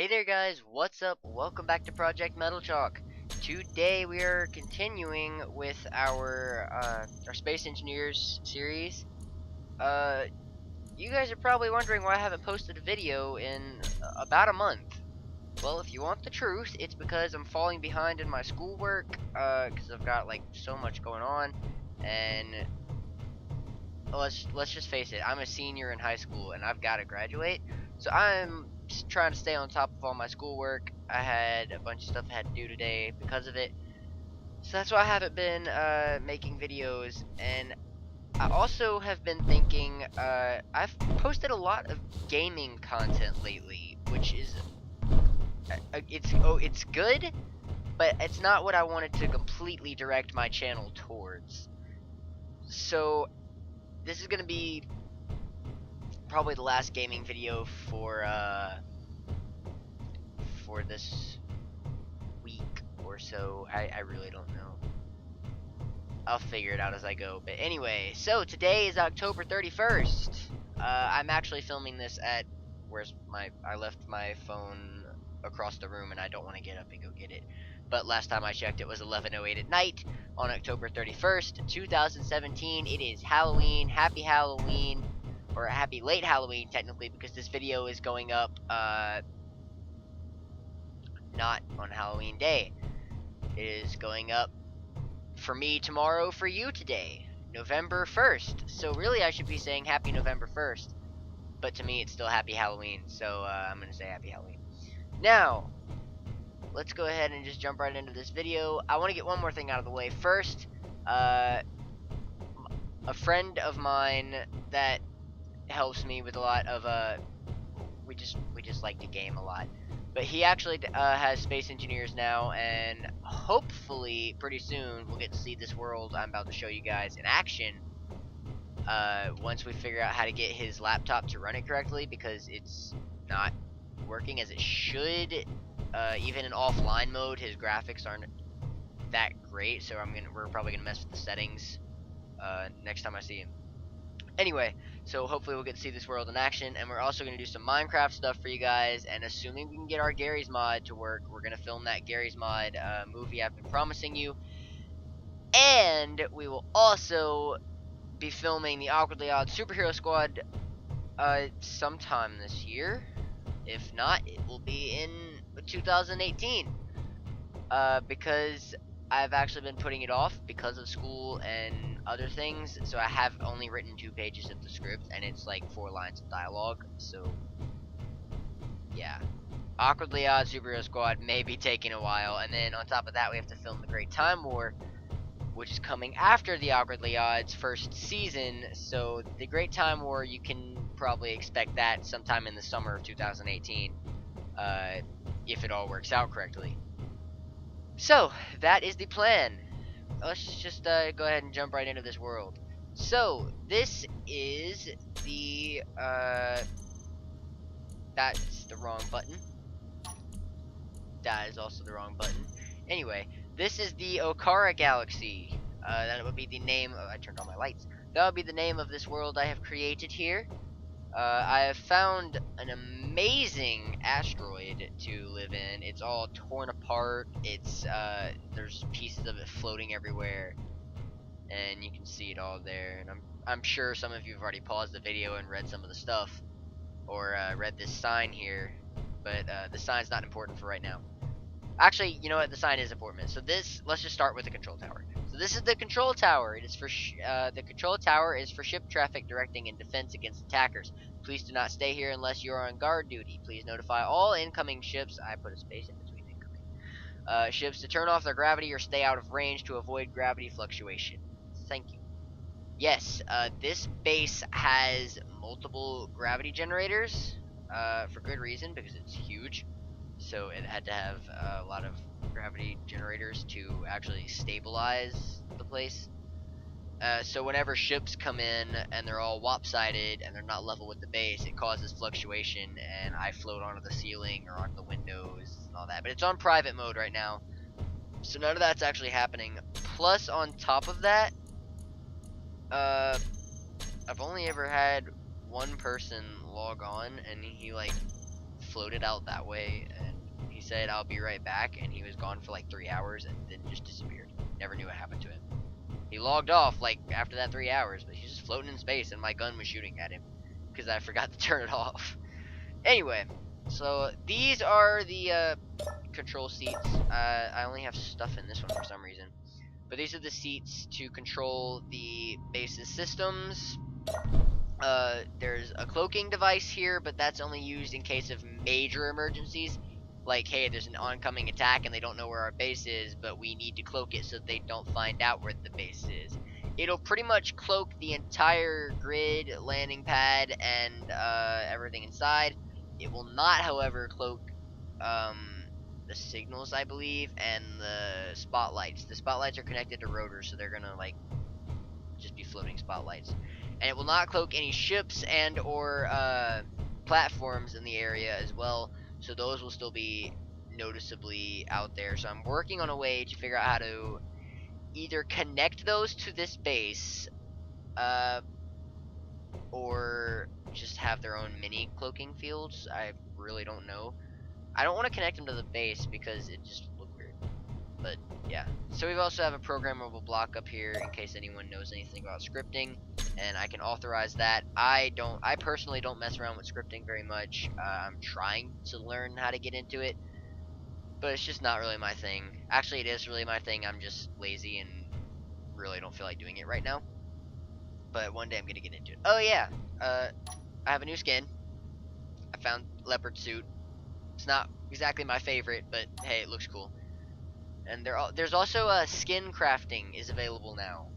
Hey there guys, what's up? Welcome back to Project Metal Chalk. Today we are continuing with our Space Engineers series. You guys are probably wondering why I haven't posted a video in about a month. Well, if you want the truth, it's because I'm falling behind in my schoolwork, because I've got like so much going on, and let's just face it, I'm a senior in high school and I've got to graduate, so I'm trying to stay on top of all my schoolwork. I had a bunch of stuff I had to do today because of it, so that's why I haven't been making videos. And I also have been thinking, I've posted a lot of gaming content lately, which is it's good, but it's not what I wanted to completely direct my channel towards. So this is gonna be probably the last gaming video for this week or so. I really don't know. I'll figure it out as I go. But anyway, so today is October 31st. I'm actually filming this at I left my phone across the room and I don't want to get up and go get it. But last time I checked, it was 11:08 at night on October 31st, 2017. It is Halloween. Happy Halloween, or happy late Halloween technically, because this video is going up not on Halloween day. It is going up for me tomorrow, for you today, November 1st. So really I should be saying happy November 1st, but to me it's still happy Halloween, so I'm gonna say happy Halloween. Now let's go ahead and just jump right into this video. I want to get one more thing out of the way first. A friend of mine that helps me with a lot of we just like to game a lot, but he actually has Space Engineers now, and hopefully pretty soon we'll get to see this world I'm about to show you guys in action, once we figure out how to get his laptop to run it correctly, because it's not working as it should. Even in offline mode, his graphics aren't that great, so we're probably gonna mess with the settings next time I see him. Anyway, so hopefully we'll get to see this world in action, and we're also going to do some Minecraft stuff for you guys, and assuming we can get our Garry's Mod to work, we're going to film that Garry's Mod movie I've been promising you. And we will also be filming the Awkwardly Odd Superhero Squad sometime this year. If not, it will be in 2018, because I've actually been putting it off because of school and other things, so I have only written 2 pages of the script, and it's like 4 lines of dialogue, so yeah. Awkwardly Odd Superhero Squad may be taking a while, and then on top of that we have to film The Great Time War, which is coming after the Awkwardly Odd's first season, so The Great Time War, you can probably expect that sometime in the summer of 2018, if it all works out correctly. So, that is the plan. Let's just go ahead and jump right into this world. So, this is the, that's the wrong button. That is also the wrong button. Anyway, this is the Okara Galaxy. That would be the name of, I turned on my lights. That would be the name of this world I have created here. I have found an amazing asteroid to live in. It's all torn apart. It's there's pieces of it floating everywhere, and you can see it all there. And I'm sure some of you have already paused the video and read some of the stuff, or read this sign here, but the sign's not important for right now. Actually, you know what? The sign is important. So let's just start with the control tower. So this is the control tower. It is for the control tower is for ship traffic directing and defense against attackers. Please do not stay here unless you are on guard duty. Please notify all incoming ships. I put a space in between incoming ships to turn off their gravity or stay out of range to avoid gravity fluctuation. Thank you. Yes, this base has multiple gravity generators, for good reason, because it's huge. So it had to have a lot of gravity generators to actually stabilize the place. So whenever ships come in and they're all lopsided and they're not level with the base, it causes fluctuation, and I float onto the ceiling or onto the windows and all that. But it's on private mode right now, so none of that's actually happening. Plus, on top of that, I've only ever had one person log on, and he like floated out that way, and he said, "I'll be right back," and he was gone for like 3 hours and then just disappeared. Never knew what happened to him. He logged off like after that 3 hours, but he's just floating in space, and my gun was shooting at him because I forgot to turn it off. Anyway, so these are the control seats. I only have stuff in this one for some reason, but these are the seats to control the base's systems. There's a cloaking device here, but that's only used in case of major emergencies. Like, hey, there's an oncoming attack and they don't know where our base is, but we need to cloak it so they don't find out where the base is. It'll pretty much cloak the entire grid, landing pad, and everything inside. It will not, however, cloak the signals, I believe, and the spotlights. The spotlights are connected to rotors, so they're gonna like just be floating spotlights. And it will not cloak any ships and or platforms in the area as well. So those will still be noticeably out there. So I'm working on a way to figure out how to either connect those to this base, or just have their own mini cloaking fields. I really don't know. I don't want to connect them to the base because it just look weird. But yeah. So we also have a programmable block up here in case anyone knows anything about scripting, and I can authorize that. I personally don't mess around with scripting very much. I'm trying to learn how to get into it, but it's just not really my thing. Actually, it is really my thing. I'm just lazy and really don't feel like doing it right now. But one day I'm gonna get into it. Oh yeah, I have a new skin. I found leopard suit. It's not exactly my favorite, but hey, it looks cool. And there's also skin crafting is available now.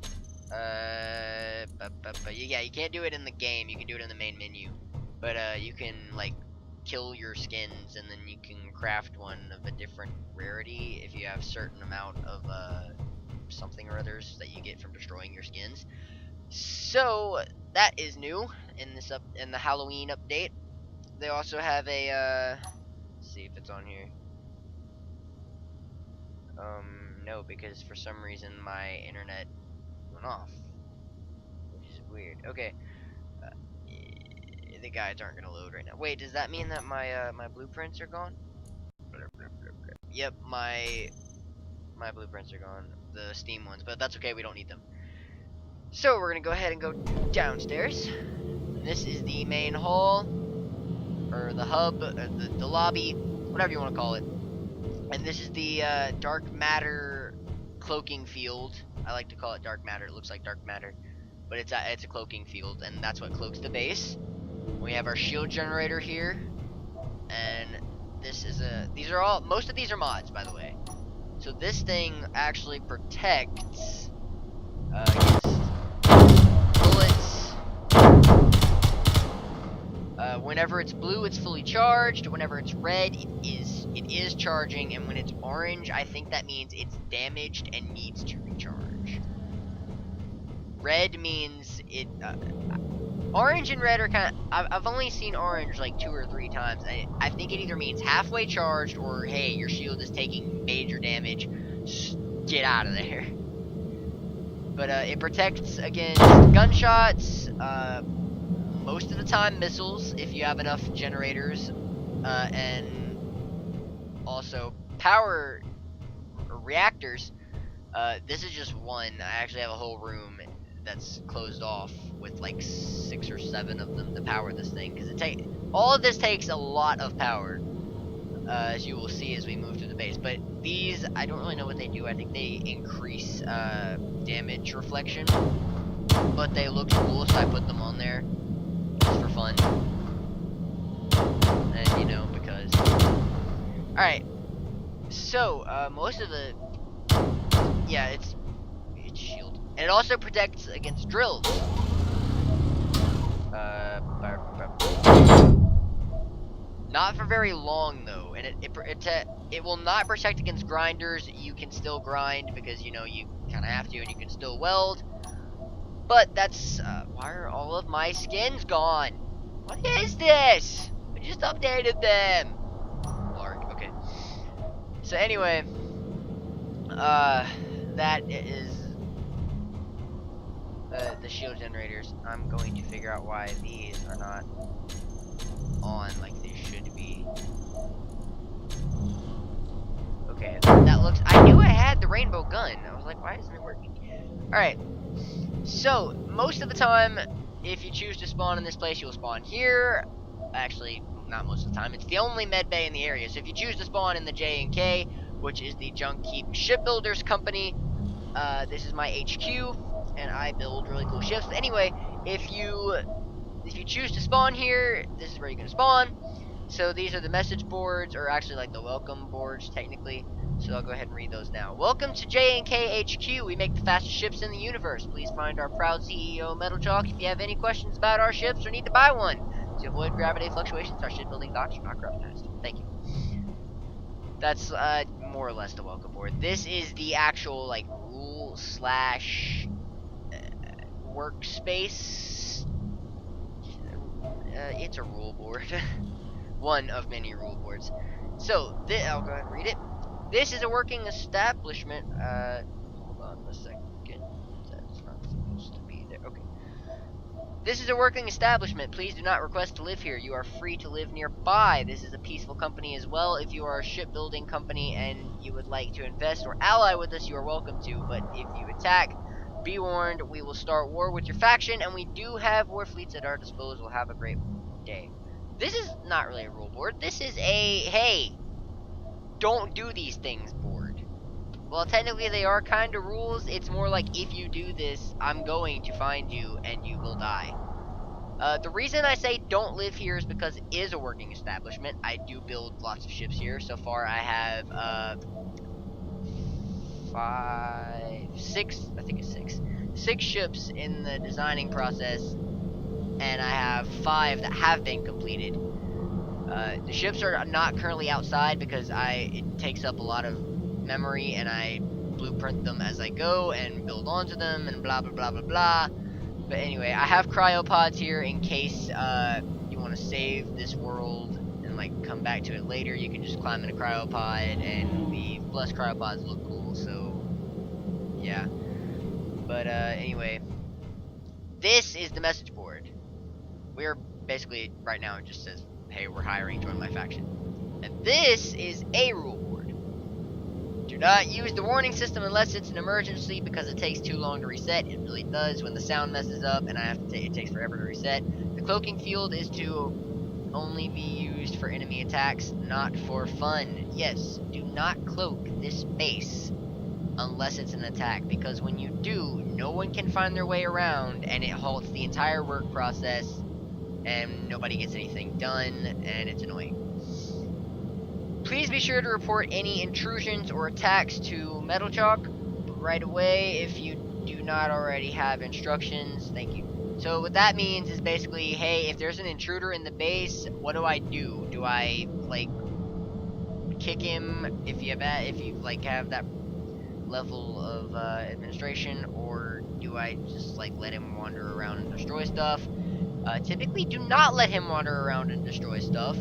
Yeah, you can't do it in the game. You can do it in the main menu, but you can like kill your skins, and then you can craft one of a different rarity if you have a certain amount of something or others that you get from destroying your skins. So that is new in this in the Halloween update. They also have a let's see if it's on here. No, because for some reason my internet went off, which is weird. Okay, the guides aren't gonna load right now. Wait, does that mean that my my blueprints are gone? Yep, my blueprints are gone, the Steam ones, but that's okay. We don't need them. So we're gonna go ahead and go downstairs. This is the main hall, or the hub, the lobby, whatever you want to call it. And this is the dark matter cloaking field. I like to call it dark matter. It looks like dark matter, but it's a cloaking field, and that's what cloaks the base. We have our shield generator here, and this is most of these are mods, by the way. So this thing actually protects against bullets. Whenever it's blue, it's fully charged. Whenever it's red, it is charging, and when it's orange, I think that means it's damaged and needs to recharge. Red means it. Orange and red are kind of. I've only seen orange like 2 or 3 times. I think it either means halfway charged or hey, your shield is taking major damage. Just get out of there. But it protects against gunshots. Most of the time, missiles if you have enough generators, and also power reactors. This is just one. I actually have a whole room that's closed off with like 6 or 7 of them to power this thing, because all of this takes a lot of power, as you will see as we move through the base. But these, I don't really know what they do. I think they increase damage reflection, but they look cool, so I put them on there just for fun, and you know, because. All right, so most of the, yeah, it's shield. And it also protects against drills. Not for very long though, and it will not protect against grinders. You can still grind because you know you kind of have to, and you can still weld. But that's why are all of my skins gone? What is this? I just updated them. Lark. Okay. So anyway, that is the shield generators. I'm going to figure out why these are not on like they should be. Okay, that looks. I knew I had the rainbow gun. I was like, why isn't it working? Alright, so most of the time, if you choose to spawn in this place, you'll spawn here. Actually, not most of the time. It's the only med bay in the area. So if you choose to spawn in the J&K, which is the Junk Keep Shipbuilders Company, this is my HQ, and I build really cool ships. Anyway, if you choose to spawn here, this is where you're gonna spawn. So these are the message boards, or actually like the welcome boards, technically. So I'll go ahead and read those now. Welcome to J&K HQ. We make the fastest ships in the universe. Please find our proud CEO, Metal Chalk, if you have any questions about our ships or need to buy one. To avoid gravity fluctuations, our shipbuilding docks are not corruptized. Thank you. That's more or less the welcome board. This is the actual like rule slash workspace. It's a rule board. One of many rule boards. So I'll go ahead and read it. This is a working establishment. Hold on a second. That's not supposed to be there. Okay. This is a working establishment. Please do not request to live here. You are free to live nearby. This is a peaceful company as well. If you are a shipbuilding company and you would like to invest or ally with us, you are welcome to. But if you attack, be warned, we will start war with your faction, and we do have war fleets at our disposal. Have a great day. This is not really a rule board. This is a, hey, don't do these things board. Well, technically they are kind of rules. It's more like, if you do this, I'm going to find you and you will die. The reason I say don't live here is because it is a working establishment. I do build lots of ships here. So far I have six ships in the designing process, and I have 5 that have been completed. The ships are not currently outside because it takes up a lot of memory, and I blueprint them as I go and build onto them and blah blah blah blah blah. But anyway, I have cryopods here in case you want to save this world and like come back to it later. You can just climb in a cryopod and leave. Plus cryopods look cool, so yeah. But anyway, this is the message board. We're basically, right now it just says, hey, we're hiring, join my faction. And this is a rule board. Do not use the warning system unless it's an emergency, because it takes too long to reset. It really does when the sound messes up and it takes forever to reset. The cloaking field is to only be used for enemy attacks, not for fun. Yes, do not cloak this base unless it's an attack, because when you do, no one can find their way around, and it halts the entire work process, and nobody gets anything done, and it's annoying. Please be sure to report any intrusions or attacks to Metal Chalk right away if you do not already have instructions. Thank you. So what that means is basically, hey, if there's an intruder in the base, what do I do? Do I like kick him if you have that level of administration, or do I just like let him wander around and destroy stuff? Typically do not let him wander around and destroy stuff.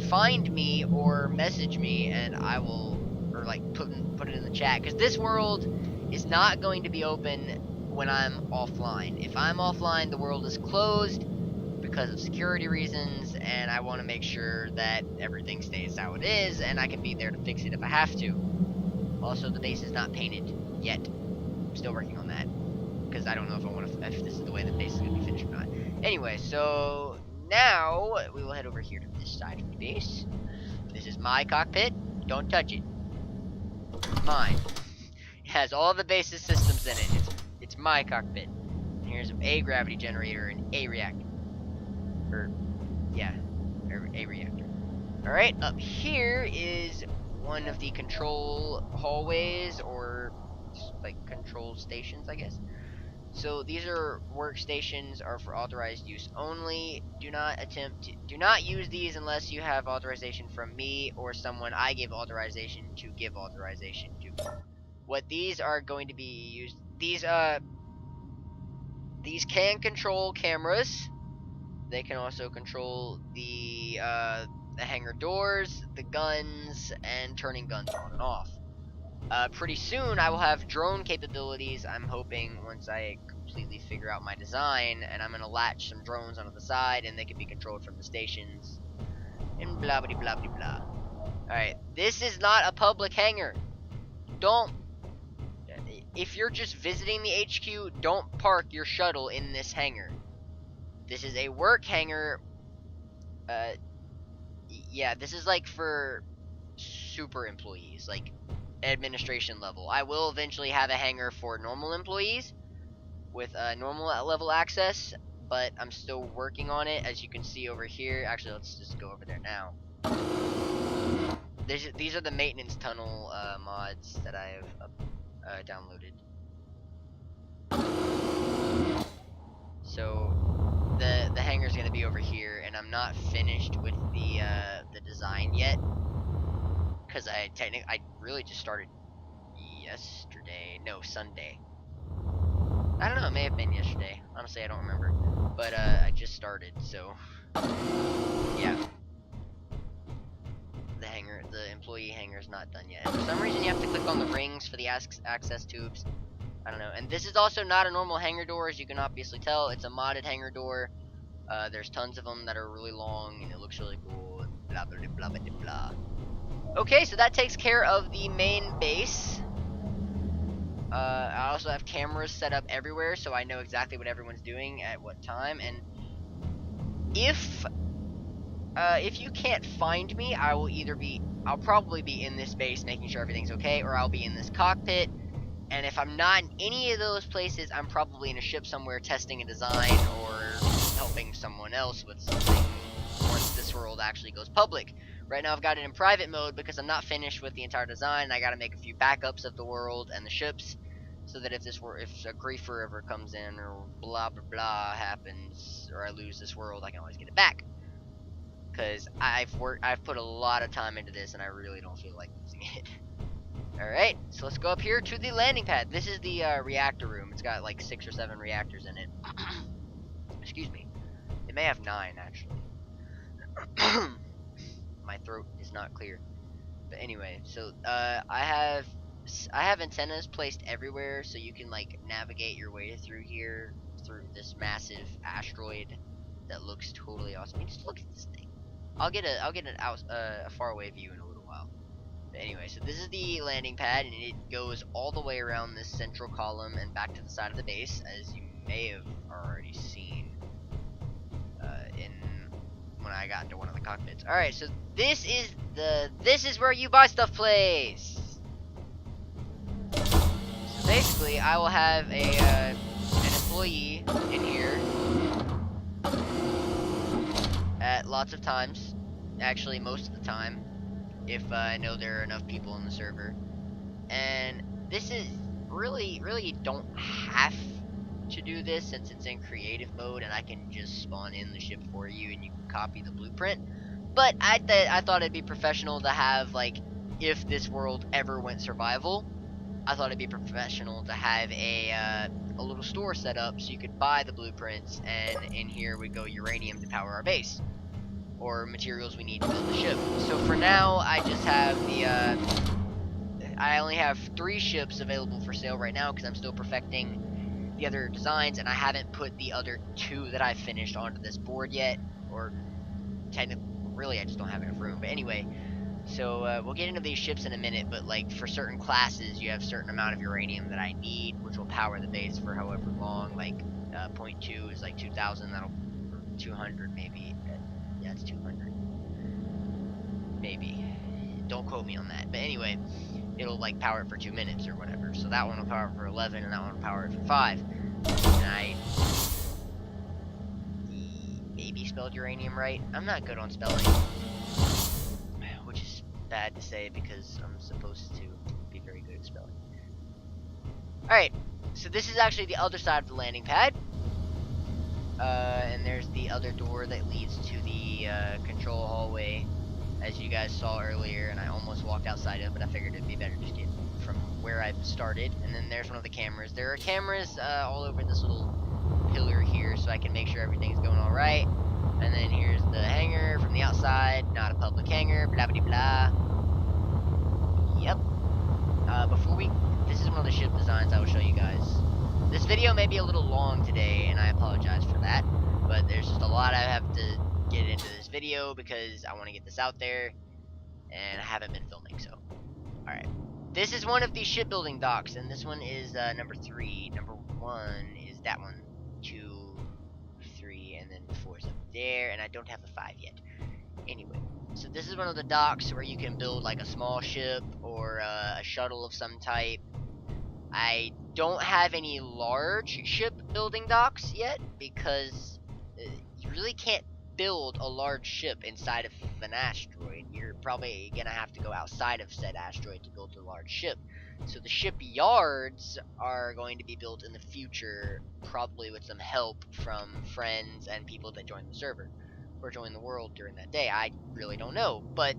Find me or message me and I will, or like put it in the chat, because this world is not going to be open when I'm offline. If I'm offline, the world is closed because of security reasons, and I want to make sure that everything stays how it is, and I can be there to fix it if I have to. Also, the base is not painted yet. I'm still working on that, because I don't know if this is the way the base is going to be finished or not. Anyway, so now we will head over here to this side of the base. This is my cockpit. Don't touch it. It's mine. It has all the base's systems in it. It's my cockpit. And here's a gravity generator and a reactor. A reactor. Alright, up here is one of the control hallways, or like control stations, I guess. So these are workstations, are for authorized use only. Do not use these unless you have authorization from me or someone I give authorization to give authorization to. What these are going to be used, these can control cameras. They can also control the hangar doors, the guns, and turning guns on and off. Pretty soon I will have drone capabilities, I'm hoping, once I completely figure out my design, and I'm going to latch some drones onto the side, and they can be controlled from the stations. and blah blah blah blah blah. Alright, this is not a public hangar. Don't, if you're just visiting the HQ, don't park your shuttle in this hangar. This is a work hangar. Yeah, this is like for super employees, like administration level. I will eventually have a hangar for normal employees with normal level access, but I'm still working on it, as you can see over here. Actually, let's just go over there now. These are the maintenance tunnel mods that I have downloaded. So the hangar's gonna be over here, and I'm not finished with the design yet, because I really just started yesterday. No, Sunday. I don't know, it may have been yesterday. Honestly, I don't remember. But I just started, so yeah. The employee hangar is not done yet. For some reason, you have to click on the rings for the access tubes. I don't know. And this is also not a normal hangar door, as you can obviously tell. It's a modded hangar door. There's tons of them that are really long, and it looks really cool. Blah blah blah blah blah blah. Okay, so that takes care of the main base. I also have cameras set up everywhere, so I know exactly what everyone's doing at what time. And if you can't find me, I'll probably be in this base making sure everything's okay, or I'll be in this cockpit. And if I'm not in any of those places, I'm probably in a ship somewhere testing a design or helping someone else with something once this world actually goes public. Right now I've got it in private mode because I'm not finished with the entire design. I gotta make a few backups of the world and the ships, so that if a griefer ever comes in or blah blah blah happens, or I lose this world, I can always get it back. Because I've put a lot of time into this, and I really don't feel like losing it. Alright, so let's go up here to the landing pad. This is the reactor room. It's got like 6 or 7 reactors in it. Excuse me. It may have 9, actually. My throat is not clear. But anyway, so I have antennas placed everywhere, so you can like navigate your way through here, through this massive asteroid that looks totally awesome. You just look at this thing. I'll get a faraway view in a little while. But anyway, so this is the landing pad, and it goes all the way around this central column and back to the side of the base, as you may have already seen when I got into one of the cockpits. All right, so this is where you buy stuff place. So basically, I will have an employee in here at lots of times. Actually, most of the time, if I know there are enough people in the server. And this is really, you don't have to do this since it's in creative mode, and I can just spawn in the ship for you and you can copy the blueprint. But I thought it'd be professional to have, like, if this world ever went survival, I thought it'd be professional to have a little store set up so you could buy the blueprints, and in here would go uranium to power our base, or materials we need to build the ship. So for now, I just have I only have 3 ships available for sale right now because I'm still perfecting the other designs, and I haven't put the other 2 that I finished onto this board yet, or technically, really, I just don't have enough room. But anyway, so we'll get into these ships in a minute, but like for certain classes, you have a certain amount of uranium that I need, which will power the base for however long. Like 0.2 is like 2,000, that'll, or 200 maybe. Yeah, it's 200. Maybe. Don't quote me on that. But anyway, it'll like power it for 2 minutes or whatever. So that one will power it for 11, and that one will power it for 5. And I maybe spelled uranium right. I'm not good on spelling, which is bad to say because I'm supposed to be very good at spelling. Alright, so this is actually the other side of the landing pad. And there's the other door that leads to the control hallway, as you guys saw earlier, and I almost walked outside of it, but I figured it'd be better to get from where I started. And then there's one of the cameras. There are cameras all over this little pillar here, so I can make sure everything's going alright. And then here's the hangar from the outside, not a public hangar, blah blah blah. Yep. This is one of the ship designs I will show you guys. This video may be a little long today, and I apologize for that, but there's just a lot I have to get into this video because I want to get this out there, and I haven't been filming, so. Alright. This is one of the shipbuilding docks, and this one is number 3. Number 1 is that one. 2, 3, and then 4 is up there, and I don't have a 5 yet. Anyway, so this is one of the docks where you can build like a small ship or a shuttle of some type. I don't have any large shipbuilding docks yet because you really can't build a large ship inside of an asteroid. You're probably gonna have to go outside of said asteroid to build a large ship. So the shipyards are going to be built in the future, probably with some help from friends and people that join the server or join the world during that day. I really don't know, but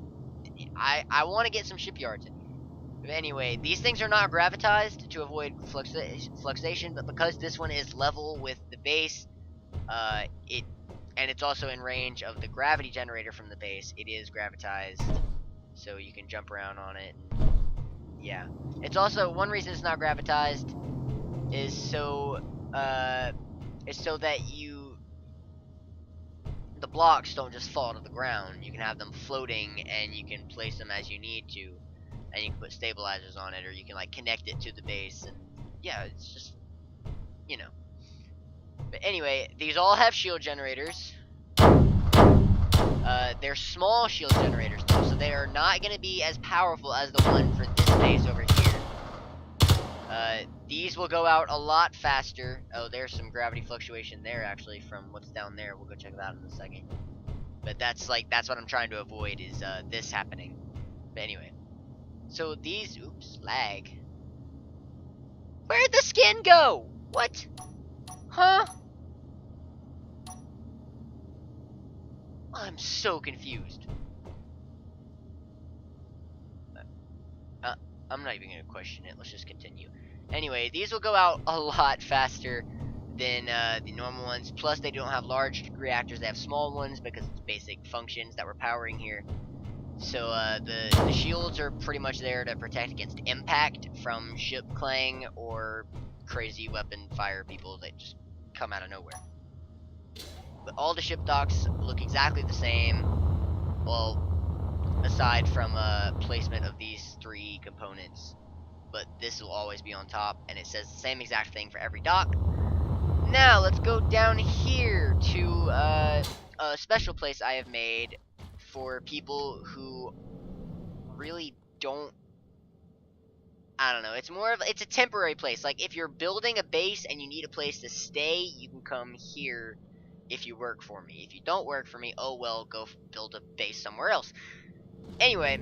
I want to get some shipyards in. But anyway, these things are not gravitized to avoid fluxation, but because this one is level with the base, and it's also in range of the gravity generator from the base, it is gravitized, so you can jump around on it. And yeah, it's also one reason it's not gravitized is so that the blocks don't just fall to the ground. You can have them floating, and you can place them as you need to, and you can put stabilizers on it, or you can like connect it to the base, and yeah, it's just, you know. But anyway, these all have shield generators. They're small shield generators though, so they are not going to be as powerful as the one for this base over here. These will go out a lot faster. Oh, there's some gravity fluctuation there actually from what's down there. We'll go check that out in a second. But that's what I'm trying to avoid is this happening. But anyway, so these, oops, lag. Where'd the skin go? What? Huh? I'm so confused. I'm not even gonna question it. Let's just continue. Anyway, these will go out a lot faster than the normal ones. Plus, they don't have large reactors. They have small ones because it's basic functions that we're powering here. So the shields are pretty much there to protect against impact from ship clang or crazy weapon fire people that just come out of nowhere. But all the ship docks look exactly the same, well, aside from placement of these 3 components. But this will always be on top, and it says the same exact thing for every dock. Now let's go down here to a special place I have made for people who really don't, I don't know, it's a temporary place. Like if you're building a base and you need a place to stay, you can come here if you work for me. If you don't work for me, oh well, go build a base somewhere else. Anyway,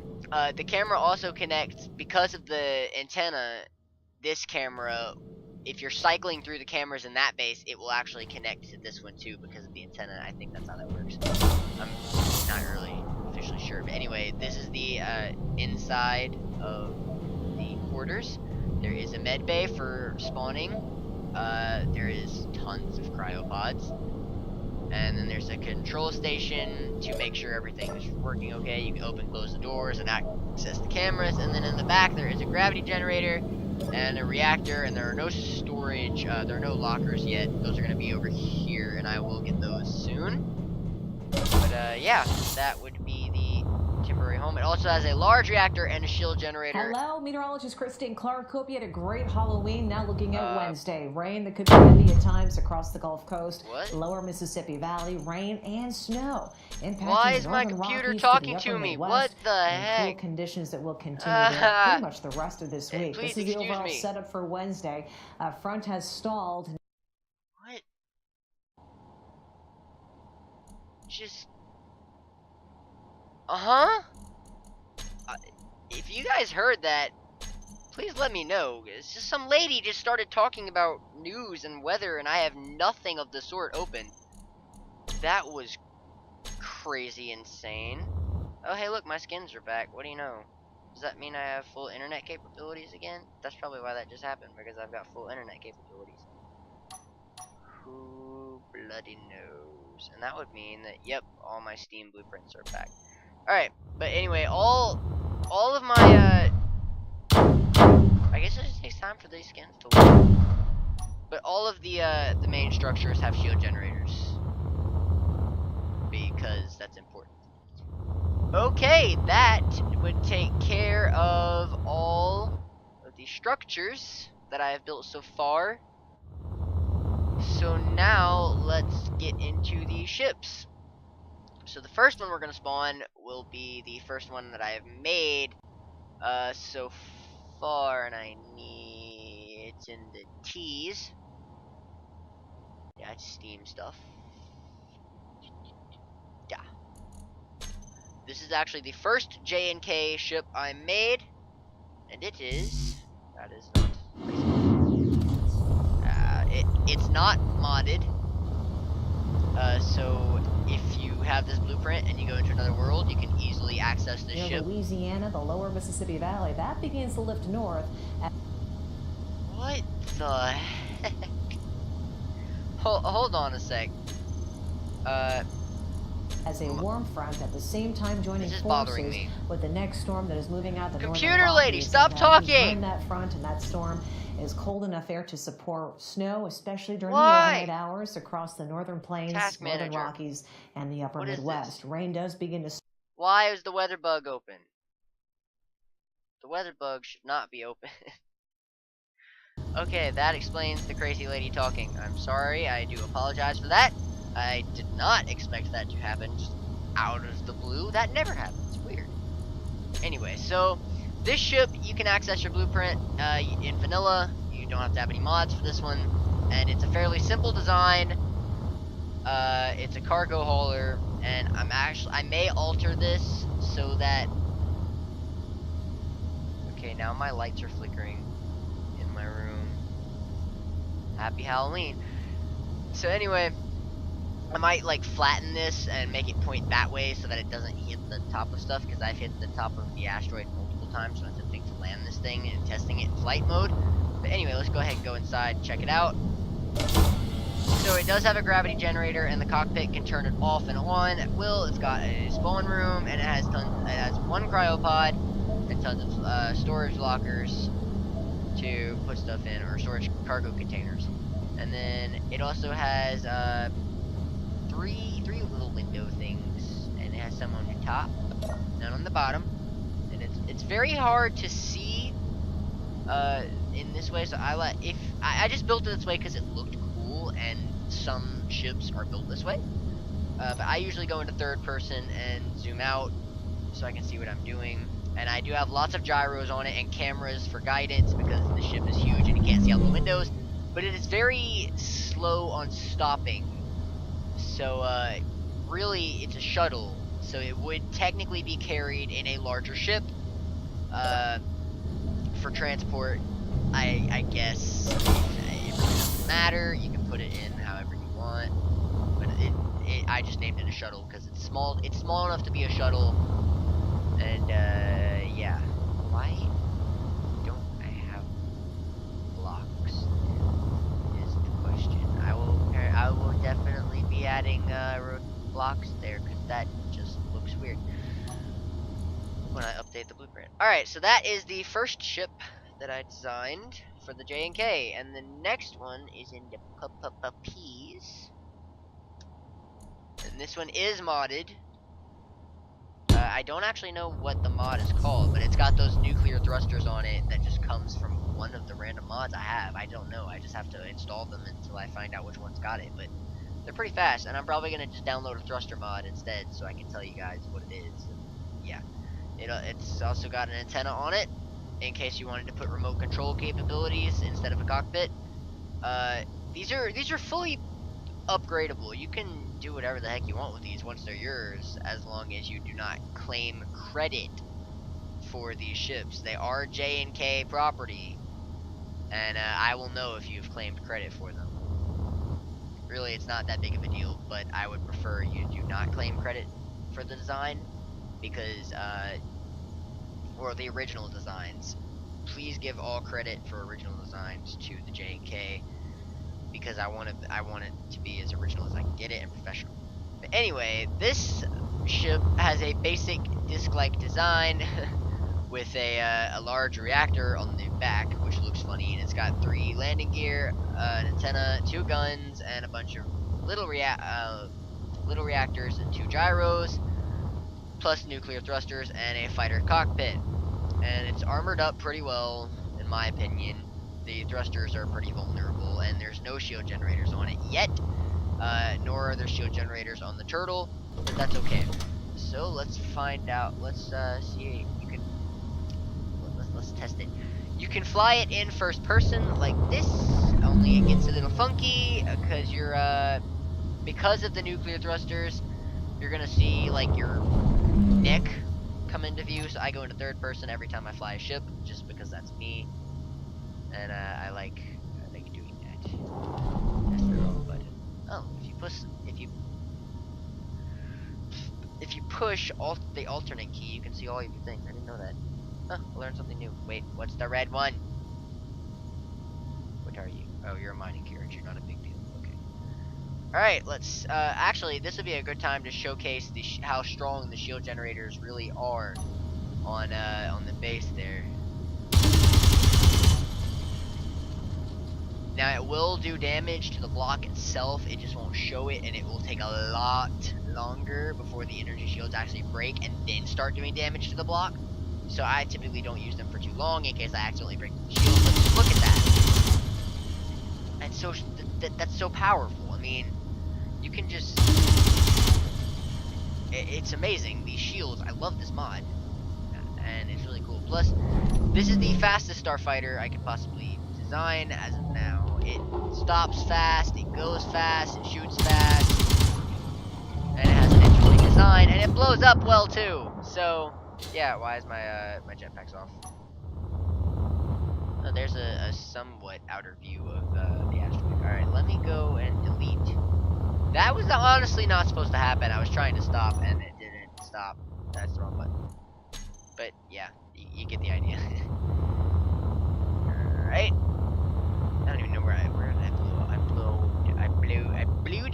the camera also connects, because of the antenna, this camera, if you're cycling through the cameras in that base, it will actually connect to this one too because of the antenna. I think that's how that works. I'm not really officially sure, but anyway, this is the inside of the quarters. There is a med bay for spawning. There is tons of cryopods. And then there's a control station to make sure everything is working okay. You can open and close the doors and access the cameras. And then in the back there is a gravity generator and a reactor, and there are no storage, there are no lockers yet. Those are going to be over here, and I will get those soon. But yeah, that would be the temporary home. It also has a large reactor and a shield generator. Hello, meteorologist Christine Clark. Hope you had a great Halloween. Now looking at Wednesday. Rain that could be heavy at times across the Gulf Coast, lower Mississippi Valley, rain and snow. Why is my computer talking to me? What the heck? Cool conditions that will continue pretty much the rest of this week. This is the overall setup for Wednesday. Front has stalled. What? Just... if you guys heard that, please let me know. It's just some lady just started talking about news and weather, and I have nothing of the sort open. That was crazy insane. Oh, hey, look, my skins are back. What do you know? Does that mean I have full internet capabilities again? That's probably why that just happened, because I've got full internet capabilities. Who bloody knows? And that would mean that, yep, all my Steam blueprints are back. Alright, but anyway, all of my, I guess it just takes time for these skins to load. But all of the main structures have shield generators. because that's important. Okay, that would take care of all of the structures that I have built so far. So now let's get into the ships. So the first one we're going to spawn will be the first one that I have made so far, and it's in the T's. Yeah, it's Steam stuff. Yeah. This is actually the first J&K ship I made, and it is, that is not, it's not modded, so if you have this blueprint and you go into another world, you can easily access this ship. Louisiana, the lower Mississippi Valley, that begins to lift north. What the heck? Hold on a sec. As a warm front at the same time joining forces with the next storm that is moving out the Computer lady, stop talking! That front, and that storm is cold enough air to support snow, especially during the overnight hours across the northern plains, northern Rockies, and the upper Midwest. Rain does begin to... Why is the weather bug open? The weather bug should not be open. Okay, that explains the crazy lady talking. I'm sorry, I do apologize for that. I did not expect that to happen just out of the blue. That never happens. Weird. Anyway, so this ship, you can access your blueprint in vanilla. You don't have to have any mods for this one. And it's a fairly simple design. It's a cargo hauler. And I may alter this so that... Okay, now my lights are flickering in my room. Happy Halloween. So anyway... I might like flatten this and make it point that way so that it doesn't hit the top of stuff, because I've hit the top of the asteroid multiple times when attempting to land this thing and testing it in flight mode. But anyway, let's go ahead and go inside and check it out. So it does have a gravity generator, and the cockpit can turn it off and on at will. It's got a spawn room, and it has one cryopod and tons of storage lockers to put stuff in, or storage cargo containers. And then it also has three little window things, and it has some on the top, none on the bottom, and it's very hard to see in this way. So I just built it this way because it looked cool, and some ships are built this way. But I usually go into third person and zoom out so I can see what I'm doing. And I do have lots of gyros on it and cameras for guidance because the ship is huge and you can't see out the windows. But it is very slow on stopping. So, really, it's a shuttle, so it would technically be carried in a larger ship, for transport. I guess it really doesn't matter. You can put it in however you want, but I just named it a shuttle because it's small. It's small enough to be a shuttle, and yeah. Why don't I have blocks? Is the question. I will definitely be adding road blocks there because that just looks weird when I update the blueprint. Alright, so that is the first ship that I designed for the J&K, and the next one is in the P's, and this one is modded. I don't actually know what the mod is called, but it's got those nuclear thrusters on it that just comes from one of the random mods I have. I don't know. I just have to install them until I find out which one's got it, but they're pretty fast, and I'm probably going to just download a thruster mod instead so I can tell you guys what it is. And yeah. It's also got an antenna on it in case you wanted to put remote control capabilities instead of a cockpit. These are fully upgradable. You can do whatever the heck you want with these once they're yours, as long as you do not claim credit for these ships. They are J&K property, and I will know if you've claimed credit for them. Really, it's not that big of a deal, but I would prefer you do not claim credit for the design, because or the original designs. Please give all credit for original designs to the J&K, because I want it to be as original as I can get it and professional. But anyway, this ship has a basic disc-like design with a large reactor on the back, which looks funny, and it's got 3 landing gear, an antenna, 2 guns, and a bunch of little little reactors and 2 gyros, plus nuclear thrusters and a fighter cockpit. And it's armored up pretty well, in my opinion. The thrusters are pretty vulnerable, and there's no shield generators on it yet, nor are there shield generators on the turtle, but that's okay. So let's find out. Let's see. You can let's test it. You can fly it in first person like this. Only it gets a little funky because you're because of the nuclear thrusters. You're gonna see like your neck come into view. So I go into third person every time I fly a ship, just because that's me, and I like doing that. That's the wrong button. Oh, if you push the alternate key, you can see all of your things. I didn't know that. Huh, I learned something new. Wait, what's the red one? What are you? Oh, you're a mining carriage. You're not a big deal. Okay. Alright, let's, actually, this would be a good time to showcase how strong the shield generators really are on the base there. Now, it will do damage to the block itself, it just won't show it, and it will take a lot longer before the energy shields actually break and then start doing damage to the block. So I typically don't use them for too long in case I accidentally break the shield, but just look at that. And so, that's so powerful. I mean, you can just... It's amazing. These shields, I love this mod. And it's really cool. Plus, this is the fastest starfighter I could possibly design as of now. It stops fast, it goes fast, it shoots fast, and it has an interesting design, and it blows up well too. So, yeah, why is my my jetpack's off? Oh, there's a somewhat outer view of the asteroid. Alright, let me go and delete. That was honestly not supposed to happen. I was trying to stop, and it didn't stop. That's the wrong button. But, yeah, you get the idea. Alright. I don't even know where I blew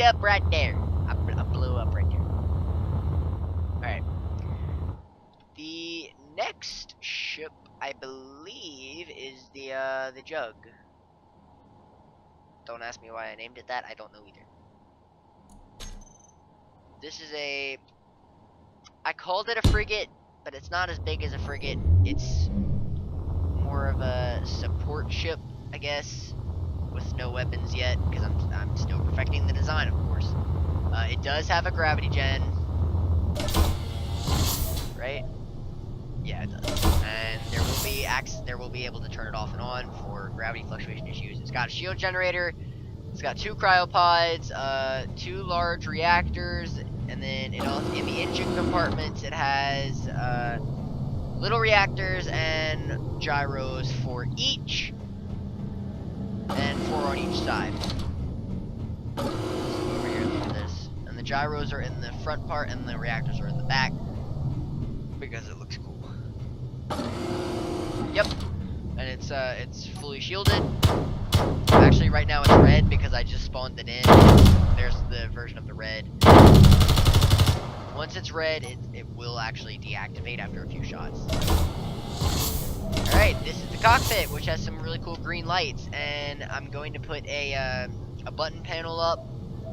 up right there. I blew up right there. Alright. The next ship, I believe, is the Jug. Don't ask me why I named it that. I don't know either. This is I called it a frigate, but it's not as big as a frigate. It's more of a support ship, I guess, with no weapons yet, because I'm still perfecting the design, of course. It does have a gravity gen, right? Yeah, it does. And there will be able to turn it off and on for gravity fluctuation issues. It's got a shield generator. It's got 2 cryopods, 2 large reactors, and then it also, in the engine compartments, it has little reactors and gyros for each, and 4 on each side. So over here, look at this. And the gyros are in the front part, and the reactors are in the back, because it looks cool. Yep, and it's fully shielded. Actually, right now it's red because I just spawned it in. There's the version of the red. Once it's red, it will actually deactivate after a few shots. Alright, this is the cockpit, which has some really cool green lights, and I'm going to put a button panel up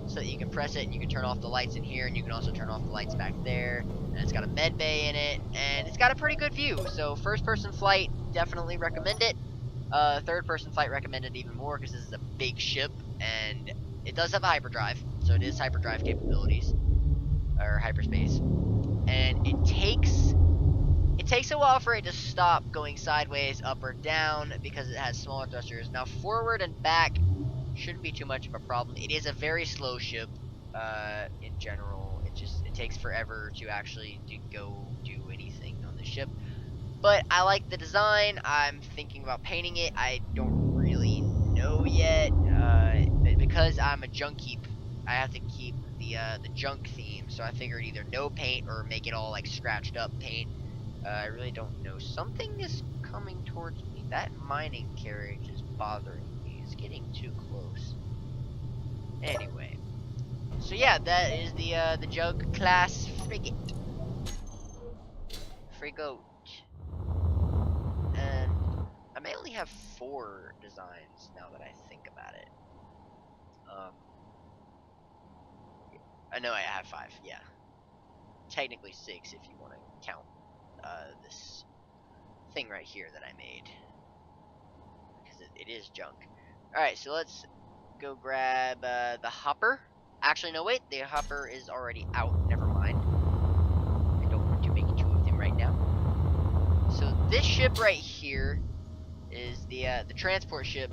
so that you can press it and you can turn off the lights in here, and you can also turn off the lights back there. And it's got a med bay in it, and it's got a pretty good view. So first person flight, definitely recommend it. Third person flight recommended even more because this is a big ship, and it does have a hyperdrive, so it is hyperdrive capabilities, or hyperspace. And it takes a while for it to stop going sideways, up or down, because it has smaller thrusters. Now forward and back shouldn't be too much of a problem. It is a very slow ship, in general. It takes forever to actually go do anything on the ship. But I like the design. I'm thinking about painting it. I don't really know yet. Because I'm a junk keep, I have to keep the junk theme. So I figured either no paint or make it all like scratched up paint. I really don't know. Something is coming towards me. That mining carriage is bothering me. It's getting too close. Anyway. So yeah, that is the Jug class frigate. Frigate. And I may only have 4 designs now that I think about it. No, I have 5. Yeah, technically 6 if you want to count this thing right here that I made, because it is junk. All right, so let's go grab the hopper. Actually, no, wait, the hopper is already out. Never mind. I don't want to make 2 of them right now. So this ship right here is the transport ship,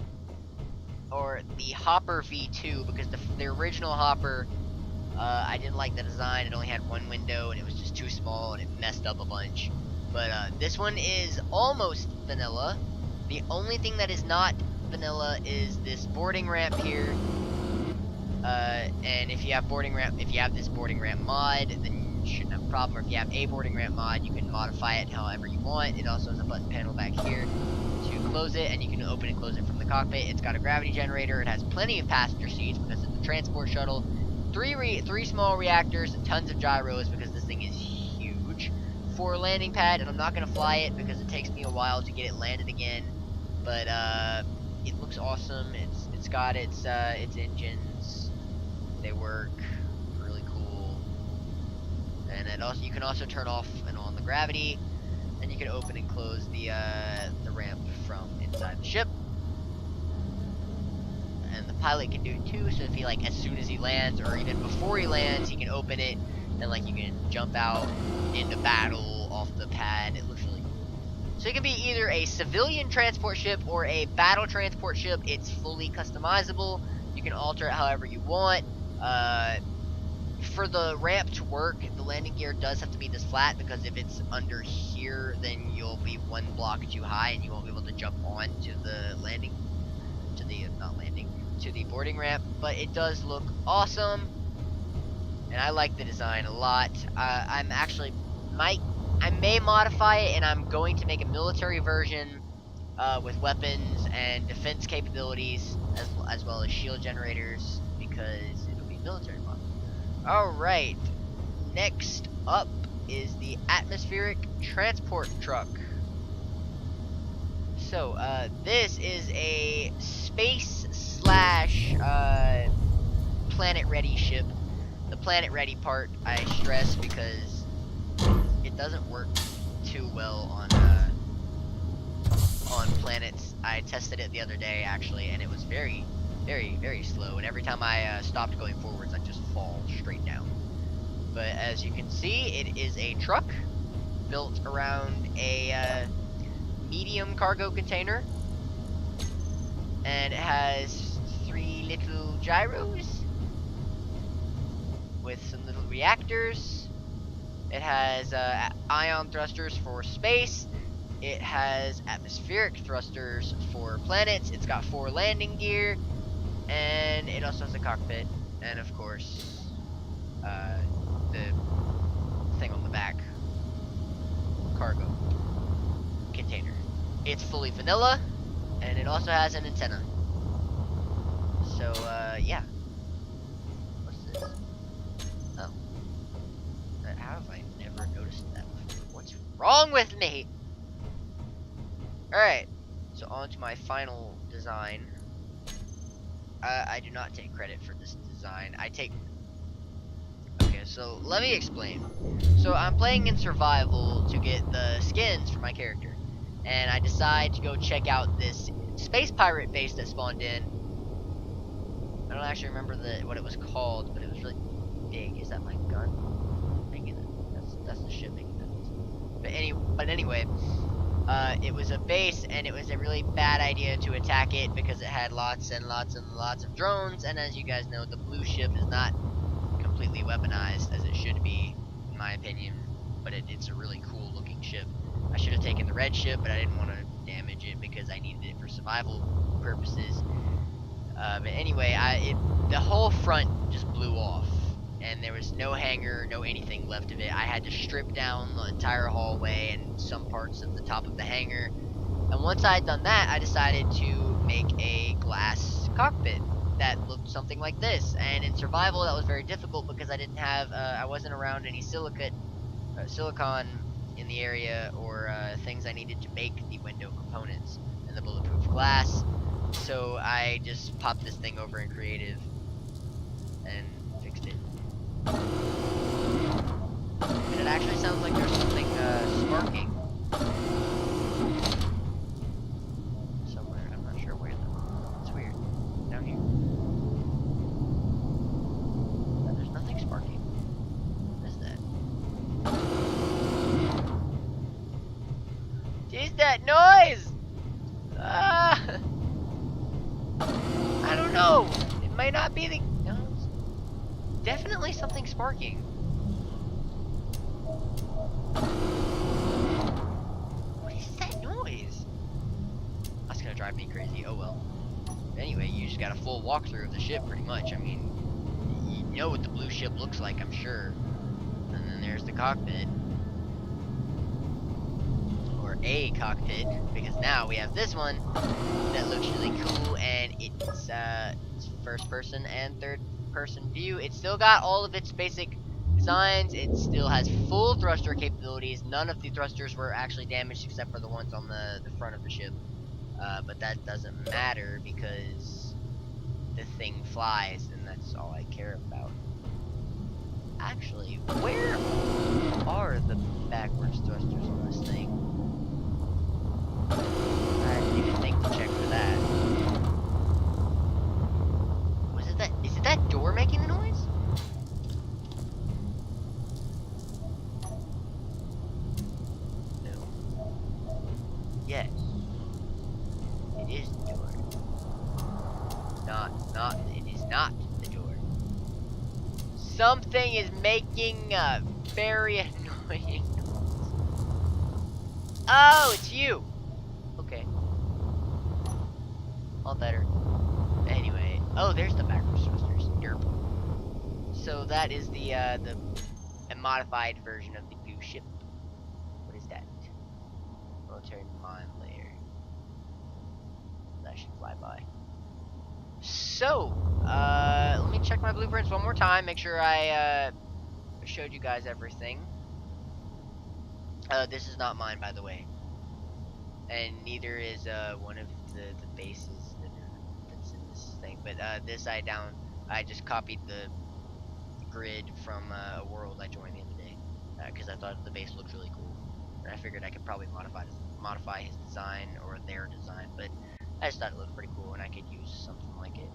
or the Hopper V2, because the original Hopper, I didn't like the design. It only had 1 window, and it was just too small, and it messed up a bunch. But this one is almost vanilla. The only thing that is not vanilla is this boarding ramp here. And if you have this boarding ramp mod, then you shouldn't have a problem. Or if you have a boarding ramp mod, you can modify it however you want. It also has a button panel back here to close it, and you can open and close it from the cockpit. It's got a gravity generator. It has plenty of passenger seats because it's a transport shuttle. 3 small reactors and tons of gyros because this thing is huge. 4 landing pad, and I'm not gonna fly it because it takes me a while to get it landed again. But it looks awesome. It's got its engines. They work really cool. And you can also turn off and on the gravity, and you can open and close the ramp from inside the ship. And the pilot can do it too, so if he, like, as soon as he lands, or even before he lands, he can open it, and, like, you can jump out into battle off the pad. It looks really cool. So it can be either a civilian transport ship or a battle transport ship. It's fully customizable. You can alter it however you want. For the ramp to work, the landing gear does have to be this flat, because if it's under here, then you'll be 1 block too high, and you won't be able to jump on to the to the boarding ramp. But it does look awesome, and I like the design a lot. I may modify it, and I'm going to make a military version with weapons and defense capabilities, as well as shield generators, because it'll be military mod. Alright, next up is the atmospheric transport truck. So, this is a space slash planet ready ship. The planet ready part I stress because it doesn't work too well on planets. I tested it the other day actually, and it was very, very, very slow, and every time I stopped going forwards, I'd just fall straight down. But as you can see, it is a truck built around a medium cargo container, and it has 3 little gyros with some little reactors. It has ion thrusters for space. It has atmospheric thrusters for planets. It's got 4 landing gear, and it also has a cockpit, and of course, the thing on the back, cargo container. It's fully vanilla, and it also has an antenna. So, yeah. What's this? Oh. How have I never noticed that before? What's wrong with me? Alright, so on to my final design. I do not take credit for this design. Okay, so let me explain. So I'm playing in survival to get the skins for my character, and I decide to go check out this space pirate base that spawned in. I don't actually remember what it was called, but it was really big. Is that my gun? Making it? That's the ship making it. But anyway, it was a base, and it was a really bad idea to attack it because it had lots and lots and lots of drones, and as you guys know, the blue ship is not completely weaponized as it should be, in my opinion, but it's a really cool looking ship. I should have taken the red ship, but I didn't want to damage it because I needed it for survival purposes. But anyway, the whole front just blew off, and there was no hangar, no anything left of it. I had to strip down the entire hallway and some parts of the top of the hangar. And once I had done that, I decided to make a glass cockpit that looked something like this. And in survival, that was very difficult because I didn't have, I wasn't around any silicon in the area, or things I needed to make the window components and the bulletproof glass. So I just popped this thing over in creative and fixed it. And it actually sounds like there's something sparking somewhere. I'm not sure where though. It's weird. Down here. No, there's nothing sparking. What is that? Jeez, that noise! Ah! I don't know. It might not be the. No, it's definitely something sparking. What is that noise? That's gonna drive me crazy. Oh well. Anyway, you just got a full walkthrough of the ship, pretty much. I mean, you know what the blue ship looks like, I'm sure. And then there's the cockpit. Or a cockpit, because now we have this one that looks really cool, and it's first person and third person view. It's still got all of its basic designs. It still has full thruster capabilities. None of the thrusters were actually damaged except for the ones on the front of the ship. But that doesn't matter because the thing flies, and that's all I care about. Actually, where are the backwards thrusters on this thing? I didn't even think to check for that. Was it that? Is it that door making the noise? No. Yes. It is the door. It is not the door. Something is making a very annoying noise. Oh, it's you! Okay. All better. Anyway, oh, there's the backwards thrusters. Derp. So that is the a modified version of the blue ship. What is that? Military mine layer. That should fly by. So, let me check my blueprints one more time. Make sure I showed you guys everything. This is not mine, by the way. And neither is one of the bases that's in this thing. But this I just copied the grid from a world I joined the other day because I thought the base looked really cool. And I figured I could probably modify his design or their design, but I just thought it looked pretty cool and I could use something like it.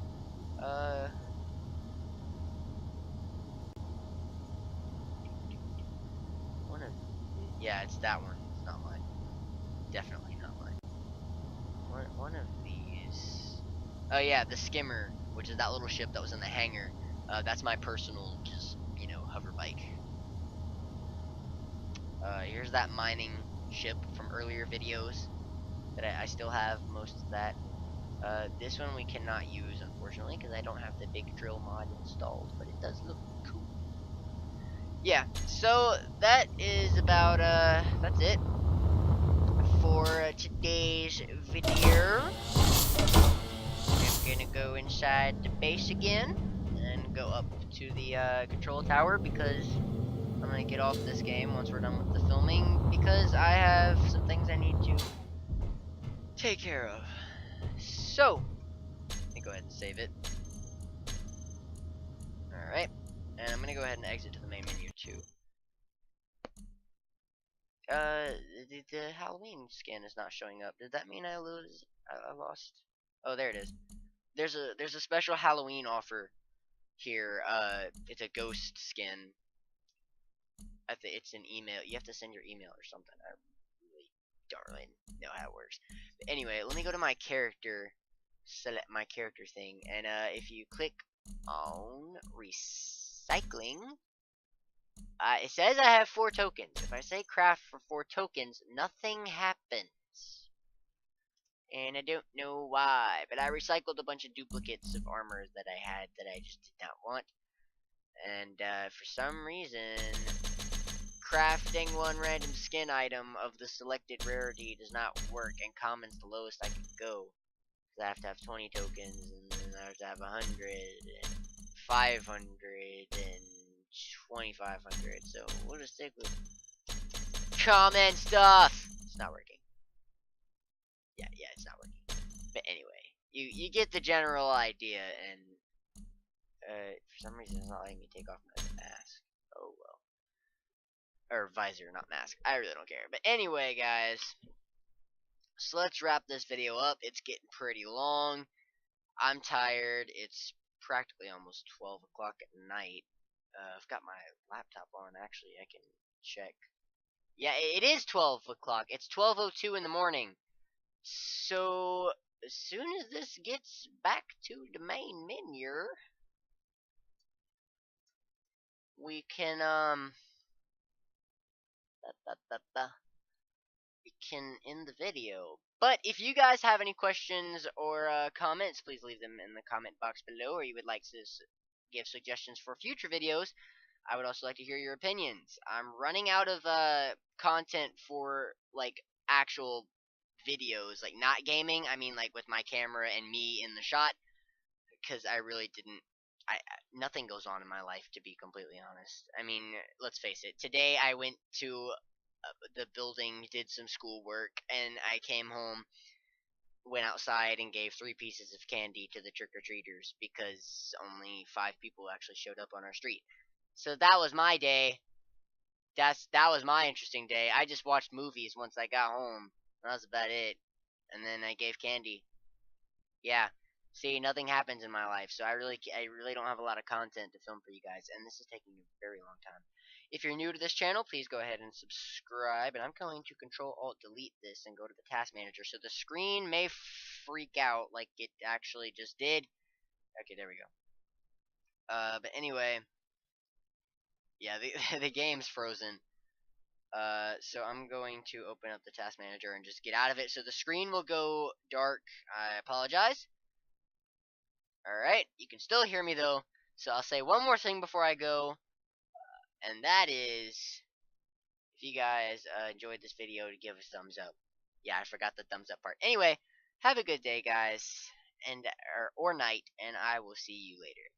Yeah, it's that one. It's not mine. Definitely not mine. One of these. Oh yeah, the skimmer, which is that little ship that was in the hangar. That's my personal, just hover bike. Here's that mining ship from earlier videos that I still have most of that. This one we cannot use, unfortunately, because I don't have the big drill mod installed, but it does look cool. Yeah, so that is about, that's it for today's video. I'm gonna go inside the base again and go up to the control tower because I'm gonna get off this game once we're done with the filming because I have some things I need to take care of. So, let me go ahead and save it. Alright, and I'm gonna go ahead and exit to the main menu too. The Halloween skin is not showing up. Did that mean I lost? Oh, there it is. There's a special Halloween offer here. It's a ghost skin. I think it's an email. You have to send your email or something. I really don't really know how it works. But anyway, let me go to my character, select my character thing, and if you click on recycling, it says I have 4 tokens. If I say craft for 4 tokens, nothing happens. And I don't know why, but I recycled a bunch of duplicates of armor that I had that I just did not want. And for some reason, crafting one random skin item of the selected rarity does not work, and common's the lowest I can go. Because I have to have 20 tokens, and then I have to have 100, and 500, and 2500. So we'll just stick with common stuff. It's not working. Yeah, it's not working. But anyway, you get the general idea, and For some reason, it's not letting me take off my mask. Oh well. Or visor, not mask. I really don't care. But anyway, guys. So let's wrap this video up. It's getting pretty long. I'm tired. It's practically almost 12 o'clock at night. I've got my laptop on. Actually, I can check. Yeah, it is 12 o'clock. It's 12:02 in the morning. So as soon as this gets back to the main menu, we can we can end the video. But if you guys have any questions or comments, please leave them in the comment box below, or you would like to give suggestions for future videos. I would also like to hear your opinions. I'm running out of content for like actual videos, like not gaming. I mean, like with my camera and me in the shot, because I really didn't. Nothing goes on in my life, to be completely honest. I mean, let's face it. Today I went to the building, did some schoolwork, and I came home, went outside, and gave 3 pieces of candy to the trick-or-treaters because only 5 people actually showed up on our street. So that was my day. That was my interesting day. I just watched movies once I got home. That was about it. And then I gave candy. Yeah. See, nothing happens in my life, so I really don't have a lot of content to film for you guys, and this is taking a very long time. If you're new to this channel, please go ahead and subscribe, and I'm going to Control-Alt-Delete this and go to the Task Manager, so the screen may freak out like it actually just did. Okay, there we go. But anyway, yeah, the game's frozen. So I'm going to open up the Task Manager and just get out of it, so the screen will go dark. I apologize. Alright, you can still hear me though, so I'll say one more thing before I go, and that is, if you guys enjoyed this video, to give a thumbs up. Yeah, I forgot the thumbs up part. Anyway, have a good day, guys, and or night, and I will see you later.